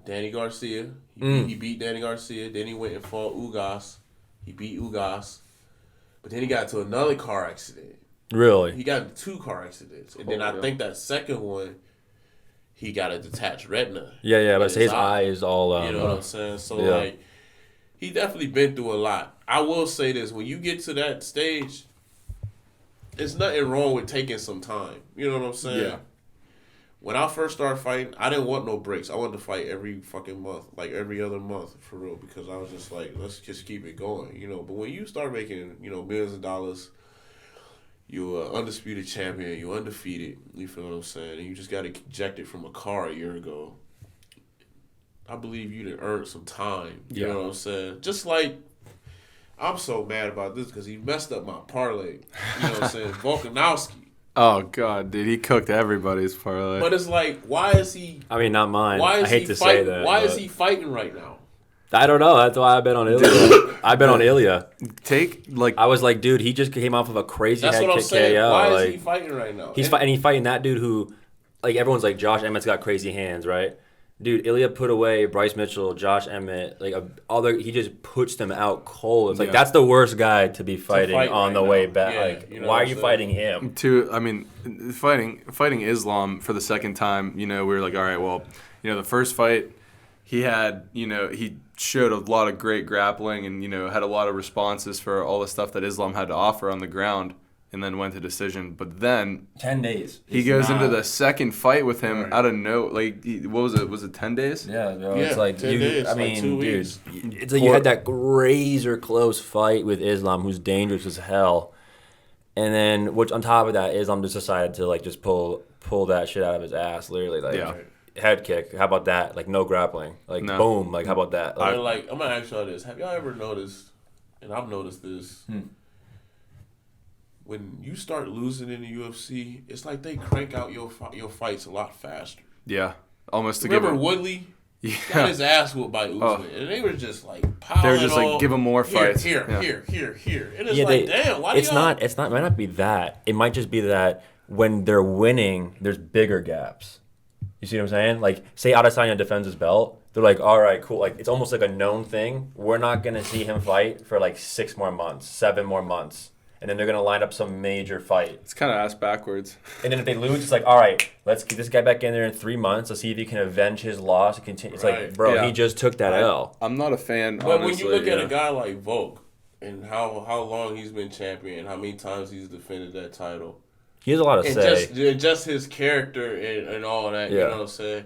Danny Garcia. He beat Danny Garcia. Then he went and fought Ugas. He beat Ugas, but then he got into another car accident. Really? He got in 2 car accidents, and then I think that second one, he got a detached retina. Yeah, but his eye is all. You know what I'm saying? So like, he definitely been through a lot. I will say this: when you get to that stage, there's nothing wrong with taking some time. You know what I'm saying? Yeah. When I first started fighting, I didn't want no breaks. I wanted to fight every fucking month, like every other month, for real, because I was just like, let's just keep it going, you know. But when you start making, you know, millions of dollars, you're an undisputed champion, you're undefeated, you feel what I'm saying, and you just got ejected from a car a year ago, I believe you done earned some time, you know what I'm saying? Just like, I'm so mad about this because he messed up my parlay, you know what I'm saying, Volkanovski. Oh God, dude, he cooked everybody's parlay. But it's like, why is he? I mean, not mine. Why is I hate he to fighting? say that. Why is he fighting right now? I don't know. That's why I bet on Ilya. I bet on Ilya. I was like, dude, he just came off of a crazy That's head what I'm kick saying. KO. Why like, is he fighting right now? He's fighting that dude who, like, everyone's like, Josh Emmett's got crazy hands, right? Dude, Ilya put away Bryce Mitchell, Josh Emmett, like he just puts them out cold. It's like that's the worst guy to be fighting on the way back. Yeah, like, you know why are you fighting him? Fighting Islam for the second time, you know, we were like, all right, well, you know, the first fight he had, you know, he showed a lot of great grappling and, you know, had a lot of responses for all the stuff that Islam had to offer on the ground. And then went to decision, but then 10 days. He goes into the second fight with him out of no, like what was it? Was it 10 days? Yeah, bro. It's like 10 days, I mean, like 2 dude, weeks. it's like you had that razor close fight with Islam, who's dangerous as hell, and then which on top of that, Islam just decided to like just pull that shit out of his ass, literally, like head kick. How about that? Like no grappling, like boom, like how about that? Like, I'm gonna ask y'all this: have y'all ever noticed? And I've noticed this. When you start losing in the UFC, it's like they crank out your fights a lot faster. Yeah, almost to remember Woodley got his ass whooped by Usman, and they were just like piling they were just like give him more fights. Here, and it's like, damn, why? It's not. It might not be that. It might just be that when they're winning, there's bigger gaps. You see what I'm saying? Like, say Adesanya defends his belt, they're like, all right, cool. Like, it's almost like a known thing. We're not gonna see him fight for like 6 more months, 7 more months. And then they're going to line up some major fight. It's kind of ass backwards. And then if they lose, it's like, all right, let's get this guy back in there in 3 months. Let's see if he can avenge his loss. And continue. It's like, bro, he just took that L. I'm not a fan, but honestly, when you look at a guy like Volk and how long he's been champion, how many times he's defended that title. He has a lot to say. Just his character and all that, you know what I'm saying?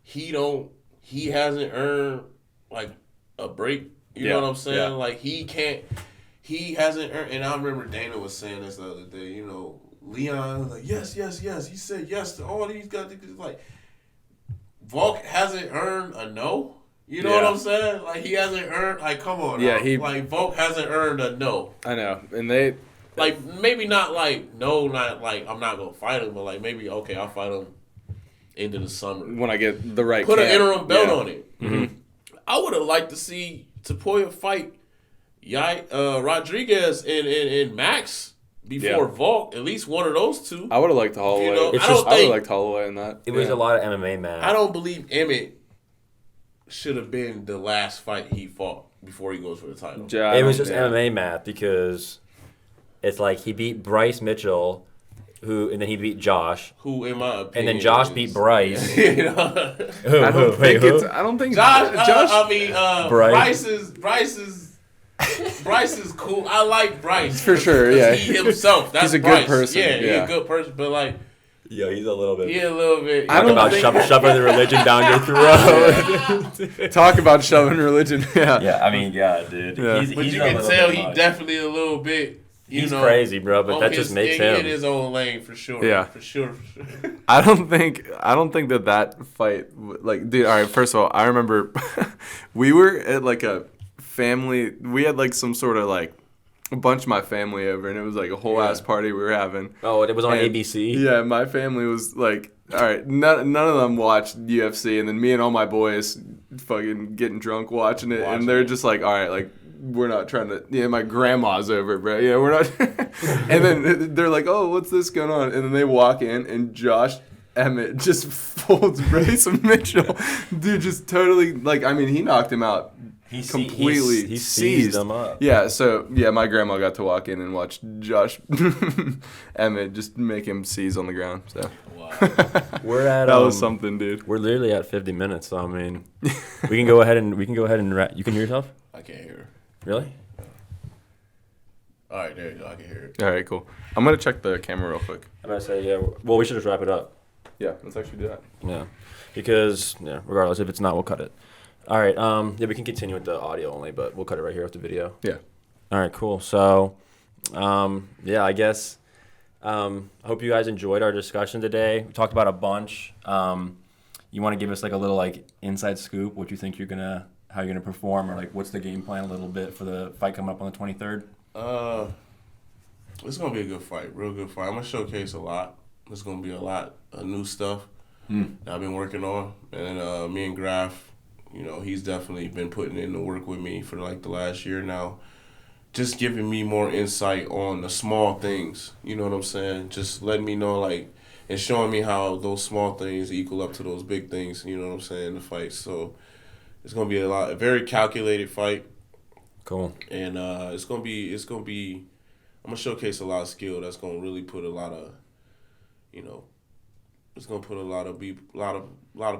He hasn't earned, like, a break. You know what I'm saying? Yeah. Like, he hasn't earned, and I remember Dana was saying this the other day, you know, Leon was like, yes. He said yes to all these guys. Like, Volk hasn't earned a no. You know what I'm saying? Like, he hasn't earned, like, come on. Yeah, like, Volk hasn't earned a no. I know. And they... Like, maybe not like, no, not like, I'm not going to fight him, but like, maybe, okay, I'll fight him into the summer. When I get the right Put an interim belt on it. Mm-hmm. I would have liked to see Tapoya fight Rodriguez and Max before Volk, at least one of those two. I would have liked Holloway. You know, I would have liked Holloway in that. It was a lot of MMA match. I don't believe Emmett should have been the last fight he fought before he goes for the title. Yeah, it was just MMA math because it's like he beat Bryce Mitchell, and then he beat Josh. Who, in my opinion, and then Josh beat Bryce. You know? I don't think Josh. Bryce is cool. I like Bryce for sure. Yeah, he himself. That's he's a Bryce. good person. Yeah, he's a good person. But like, yeah, he's a little bit. Yeah, a little bit. Talk about shoving the religion down your throat. Talk about shoving religion. Yeah, I mean, dude. Yeah. But you can tell he definitely a little bit. He's crazy, bro. But that just makes him in his own lane for sure. Yeah, for sure. I don't think that fight. Like, dude. All right. First of all, I remember we were at like a family. We had like some sort of like a bunch of my family over, and it was like a whole ass party we were having. Oh, it was on ABC. Yeah, my family was like, all right, none of them watched UFC, and then me and all my boys fucking getting drunk watching it, and they're just like, all right, like, we're not trying to. Yeah, my grandma's over, bro. Yeah, we're not. And then they're like, oh, what's this going on? And then they walk in, and Josh Emmett just folds Bryce Mitchell. Dude, just totally, like, I mean, he knocked him out completely. He seized him up. Yeah, so, yeah, my grandma got to walk in and watch Josh Emmett just make him seize on the ground, so. Wow. We're at that was something, dude. We're literally at 50 minutes, so I mean, we can go ahead and you can hear yourself? I can't hear her. Really? All right, there you go. I can hear it. All right, cool. I'm going to check the camera real quick. I'm gonna say yeah. Well, we should just wrap it up. Yeah, let's actually do that. Yeah, because regardless, if it's not, we'll cut it. All right. Yeah, we can continue with the audio only, but we'll cut it right here with the video. Yeah. All right. Cool. So, yeah, I guess. I hope you guys enjoyed our discussion today. We talked about a bunch. You want to give us like a little like inside scoop? What you think how you're gonna perform, or like what's the game plan a little bit for the fight coming up on the 23rd? It's gonna be a good fight, real good fight. I'm gonna showcase a lot. There's gonna be a lot of new stuff that I've been working on, and me and Graf, he's definitely been putting in the work with me for like the last year now, just giving me more insight on the small things. You know what I'm saying? Just letting me know like, and showing me how those small things equal up to those big things. You know what I'm saying? In the fight, so it's gonna be a very calculated fight. Cool. And it's gonna be. I'm gonna showcase a lot of skill. That's gonna really put a lot of, it's gonna put a lot of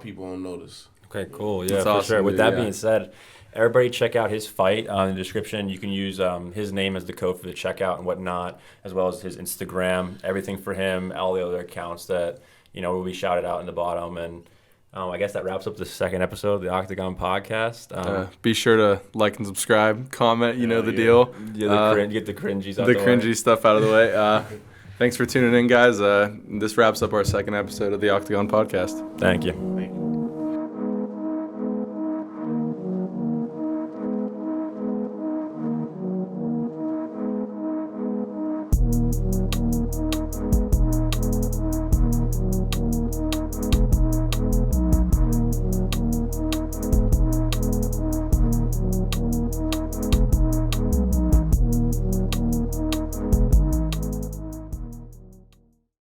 people on notice. Okay, cool. Yeah, That's for awesome, sure. With dude, that yeah. being said, everybody check out his fight in the description. You can use his name as the code for the checkout and whatnot, as well as his Instagram. Everything for him, all the other accounts that will be shouted out in the bottom. And I guess that wraps up the second episode of the Octagon podcast. Be sure to like and subscribe, comment, the deal. Yeah, get the cringies out the the way. cringy stuff out of the way. Thanks for tuning in, guys. This wraps up our second episode of the Octagon podcast. Thank you.